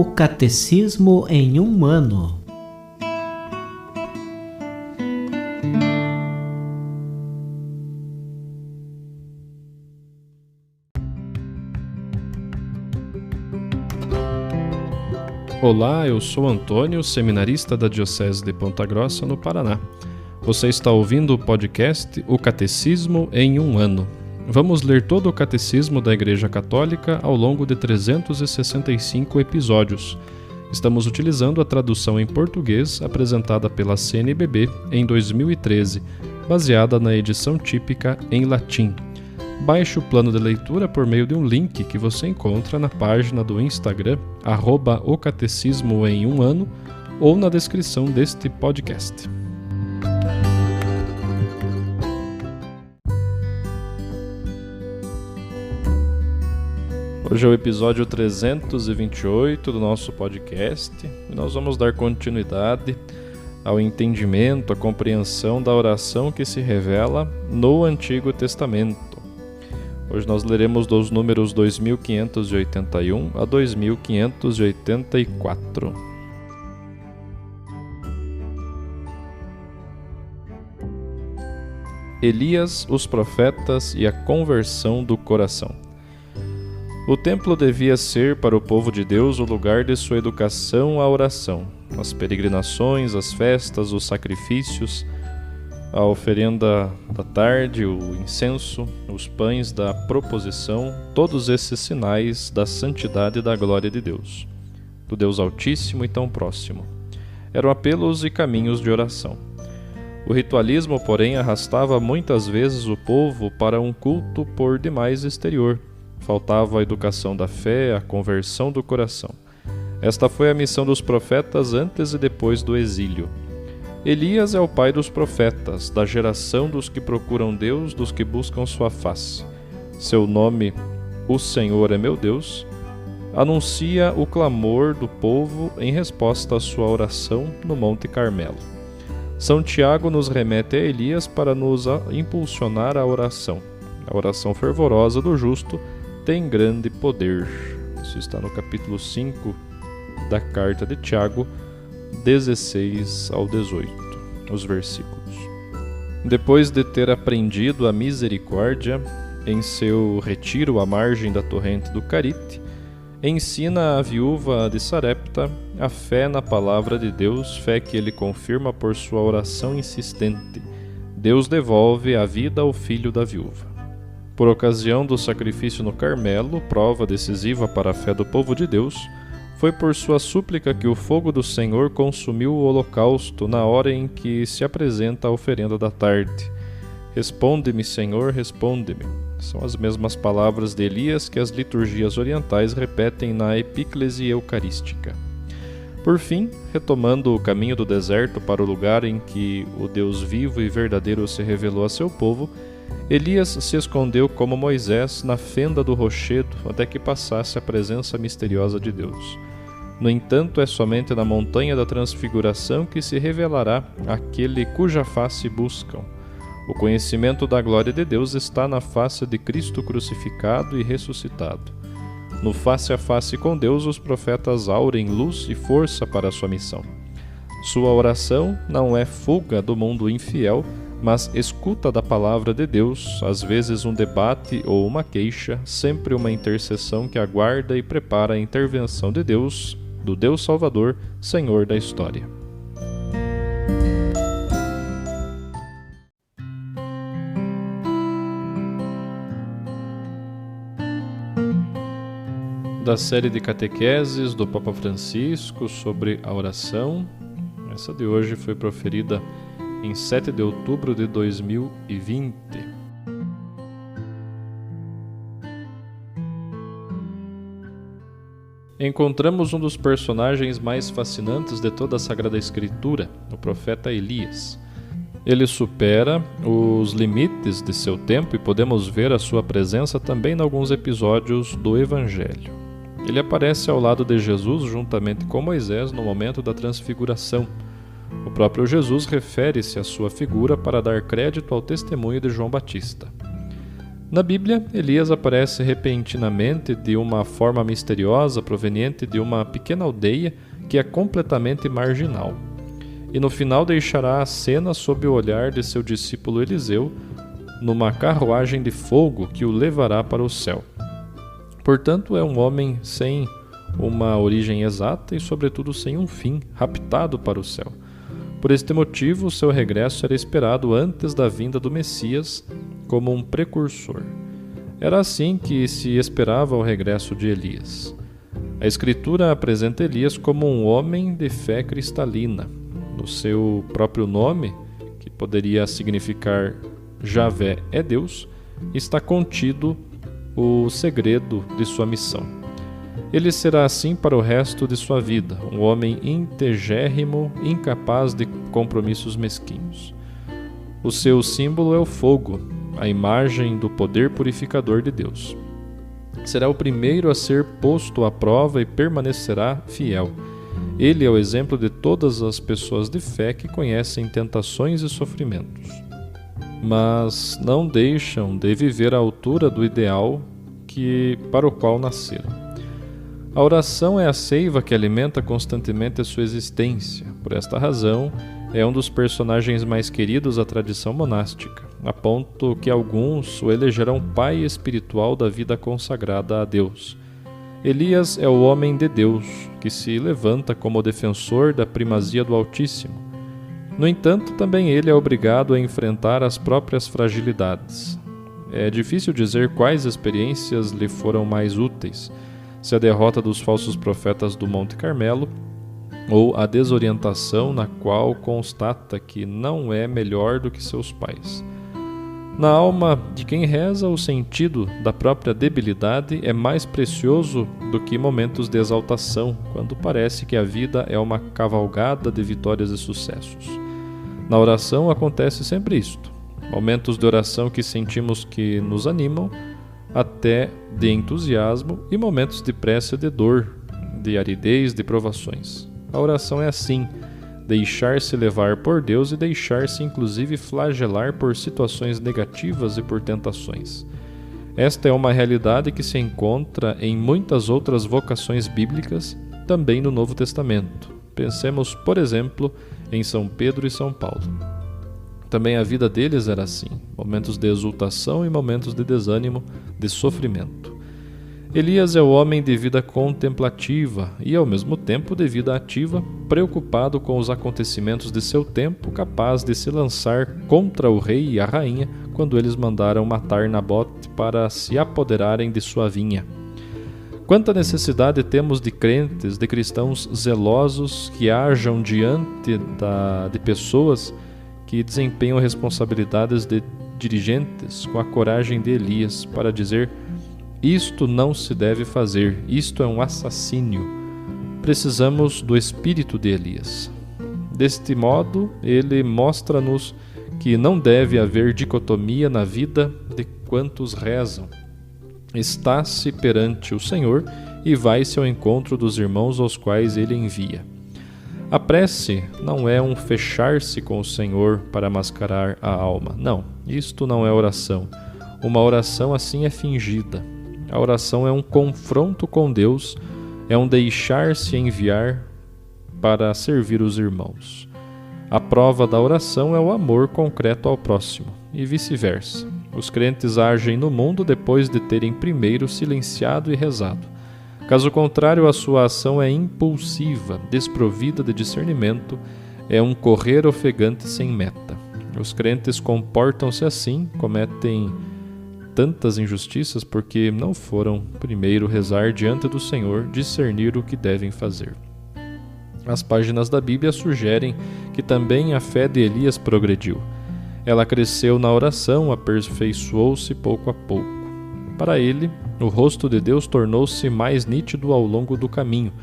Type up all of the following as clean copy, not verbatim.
O Catecismo em um ano. Olá, eu sou Antônio, seminarista da Diocese de Ponta Grossa, no Paraná. Você está ouvindo o podcast O Catecismo em um ano. Vamos ler todo o Catecismo da Igreja Católica ao longo de 365 episódios. Estamos utilizando a tradução em português apresentada pela CNBB em 2013, baseada na edição típica em latim. Baixe o plano de leitura por meio de um link que você encontra na página do Instagram, @o Catecismo em um ano, ou na descrição deste podcast. Hoje é o episódio 328 do nosso podcast e nós vamos dar continuidade ao entendimento, à compreensão da oração que se revela no Antigo Testamento. Hoje nós leremos dos números 2581 a 2584. Elias, os profetas e a conversão do coração. O templo devia ser para o povo de Deus o lugar de sua educação à oração. As peregrinações, as festas, os sacrifícios, a oferenda da tarde, o incenso, os pães da proposição, todos esses sinais da santidade e da glória de Deus, do Deus Altíssimo e tão próximo. Eram apelos e caminhos de oração. O ritualismo, porém, arrastava muitas vezes o povo para um culto por demais exterior. Faltava a educação da fé, a conversão do coração. Esta foi a missão dos profetas antes e depois do exílio. Elias é o pai dos profetas, da geração dos que procuram Deus, dos que buscam sua face. Seu nome, O Senhor é meu Deus, anuncia o clamor do povo em resposta à sua oração no Monte Carmelo. São Tiago nos remete a Elias para nos impulsionar à oração. A oração fervorosa do justo tem grande poder. Isso está no capítulo 5 da carta de Tiago, 16 ao 18, os versículos. Depois de ter aprendido a misericórdia em seu retiro à margem da torrente do Carite, ensina a viúva de Sarepta a fé na palavra de Deus, fé que ele confirma por sua oração insistente. Deus devolve a vida ao filho da viúva. Por ocasião do sacrifício no Carmelo, prova decisiva para a fé do povo de Deus, foi por sua súplica que o fogo do Senhor consumiu o holocausto na hora em que se apresenta a oferenda da tarde. Responde-me, Senhor, responde-me. São as mesmas palavras de Elias que as liturgias orientais repetem na epíclese eucarística. Por fim, retomando o caminho do deserto para o lugar em que o Deus vivo e verdadeiro se revelou a seu povo, Elias se escondeu como Moisés na fenda do rochedo até que passasse a presença misteriosa de Deus. No entanto, é somente na montanha da transfiguração que se revelará aquele cuja face buscam. O conhecimento da glória de Deus está na face de Cristo crucificado e ressuscitado. No face a face com Deus, os profetas aurem luz e força para a sua missão. Sua oração não é fuga do mundo infiel, mas escuta da palavra de Deus, às vezes um debate ou uma queixa, sempre uma intercessão que aguarda e prepara a intervenção de Deus, do Deus Salvador, Senhor da história. Da série de catequeses do Papa Francisco sobre a oração, essa de hoje foi proferida em 7 de outubro de 2020. Encontramos um dos personagens mais fascinantes de toda a Sagrada Escritura, o profeta Elias. Ele supera os limites de seu tempo e podemos ver a sua presença também em alguns episódios do Evangelho. Ele aparece ao lado de Jesus juntamente com Moisés no momento da transfiguração. O próprio Jesus refere-se à sua figura para dar crédito ao testemunho de João Batista. Na Bíblia, Elias aparece repentinamente de uma forma misteriosa proveniente de uma pequena aldeia que é completamente marginal. E no final deixará a cena sob o olhar de seu discípulo Eliseu, numa carruagem de fogo que o levará para o céu. Portanto, é um homem sem uma origem exata e, sobretudo, sem um fim, raptado para o céu. Por este motivo, o seu regresso era esperado antes da vinda do Messias, como um precursor. Era assim que se esperava o regresso de Elias. A Escritura apresenta Elias como um homem de fé cristalina. No seu próprio nome, que poderia significar Javé é Deus, está contido o segredo de sua missão. Ele será assim para o resto de sua vida, um homem integérrimo, incapaz de compromissos mesquinhos. O seu símbolo é o fogo, a imagem do poder purificador de Deus. Será o primeiro a ser posto à prova e permanecerá fiel. Ele é o exemplo de todas as pessoas de fé que conhecem tentações e sofrimentos, mas não deixam de viver à altura do ideal para o qual nasceram. A oração é a seiva que alimenta constantemente a sua existência. Por esta razão, é um dos personagens mais queridos da tradição monástica, a ponto que alguns o elegerão pai espiritual da vida consagrada a Deus. Elias é o homem de Deus, que se levanta como defensor da primazia do Altíssimo. No entanto, também ele é obrigado a enfrentar as próprias fragilidades. É difícil dizer quais experiências lhe foram mais úteis, se a derrota dos falsos profetas do Monte Carmelo ou a desorientação na qual constata que não é melhor do que seus pais. Na alma de quem reza, o sentido da própria debilidade é mais precioso do que momentos de exaltação, quando parece que a vida é uma cavalgada de vitórias e sucessos. Na oração acontece sempre isto: momentos de oração que sentimos que nos animam, até de entusiasmo, e momentos de prece de dor, de aridez, de provações. A oração é assim: deixar-se levar por Deus e deixar-se inclusive flagelar por situações negativas e por tentações. Esta é uma realidade que se encontra em muitas outras vocações bíblicas, também no Novo Testamento. Pensemos, por exemplo, em São Pedro e São Paulo. Também a vida deles era assim: momentos de exultação e momentos de desânimo, de sofrimento. Elias é o homem de vida contemplativa e, ao mesmo tempo, de vida ativa, preocupado com os acontecimentos de seu tempo, capaz de se lançar contra o rei e a rainha quando eles mandaram matar Nabote para se apoderarem de sua vinha. Quanta necessidade temos de crentes, de cristãos zelosos que hajam diante de pessoas que desempenham responsabilidades de dirigentes com a coragem de Elias para dizer: isto não se deve fazer, isto é um assassínio. Precisamos do espírito de Elias. Deste modo, ele mostra-nos que não deve haver dicotomia na vida de quantos rezam. Está-se perante o Senhor e vai-se ao encontro dos irmãos aos quais ele envia. A prece não é um fechar-se com o Senhor para mascarar a alma. Não, isto não é oração. Uma oração assim é fingida. A oração é um confronto com Deus, é um deixar-se enviar para servir os irmãos. A prova da oração é o amor concreto ao próximo, e vice-versa. Os crentes agem no mundo depois de terem primeiro silenciado e rezado. Caso contrário, a sua ação é impulsiva, desprovida de discernimento, é um correr ofegante sem meta. Os crentes comportam-se assim, cometem tantas injustiças porque não foram primeiro rezar diante do Senhor, discernir o que devem fazer. As páginas da Bíblia sugerem que também a fé de Elias progrediu. Ela cresceu na oração, aperfeiçoou-se pouco a pouco. Para ele, o rosto de Deus tornou-se mais nítido ao longo do caminho,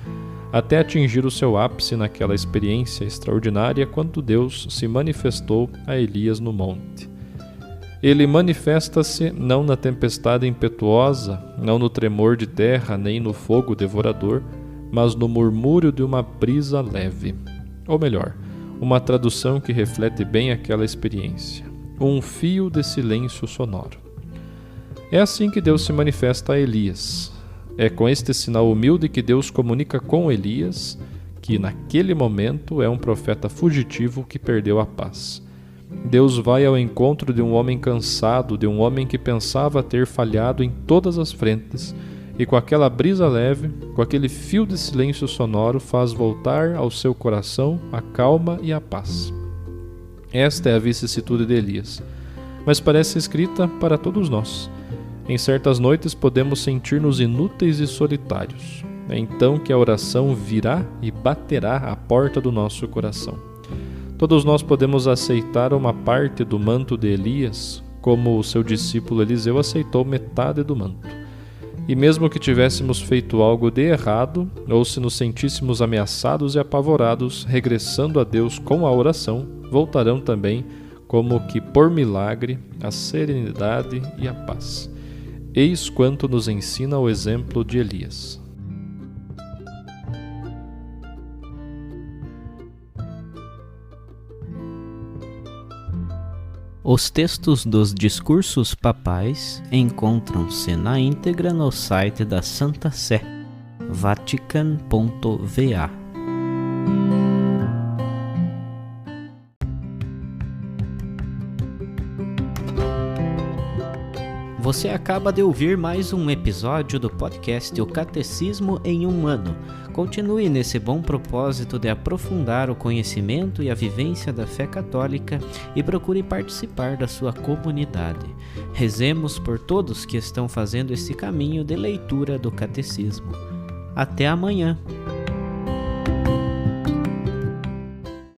até atingir o seu ápice naquela experiência extraordinária quando Deus se manifestou a Elias no monte. Ele manifesta-se não na tempestade impetuosa, não no tremor de terra, nem no fogo devorador, mas no murmúrio de uma brisa leve. Ou melhor, uma tradução que reflete bem aquela experiência: um fio de silêncio sonoro. É assim que Deus se manifesta a Elias. É com este sinal humilde que Deus comunica com Elias que naquele momento é um profeta fugitivo que perdeu a paz. Deus vai ao encontro de um homem cansado, de um homem que pensava ter falhado em todas as frentes, e com aquela brisa leve, com aquele fio de silêncio sonoro, faz voltar ao seu coração a calma e a paz. Esta é a vicissitude de Elias, mas parece escrita para todos nós. Em certas noites podemos sentir-nos inúteis e solitários. É então que a oração virá e baterá à porta do nosso coração. Todos nós podemos aceitar uma parte do manto de Elias, como o seu discípulo Eliseu aceitou metade do manto. E mesmo que tivéssemos feito algo de errado, ou se nos sentíssemos ameaçados e apavorados, regressando a Deus com a oração, voltarão também, como que por milagre, a serenidade e a paz. Eis quanto nos ensina o exemplo de Elias. Os textos dos discursos papais encontram-se na íntegra no site da Santa Sé, vatican.va. Você acaba de ouvir mais um episódio do podcast O Catecismo em um Ano. Continue nesse bom propósito de aprofundar o conhecimento e a vivência da fé católica e procure participar da sua comunidade. Rezemos por todos que estão fazendo esse caminho de leitura do Catecismo. Até amanhã!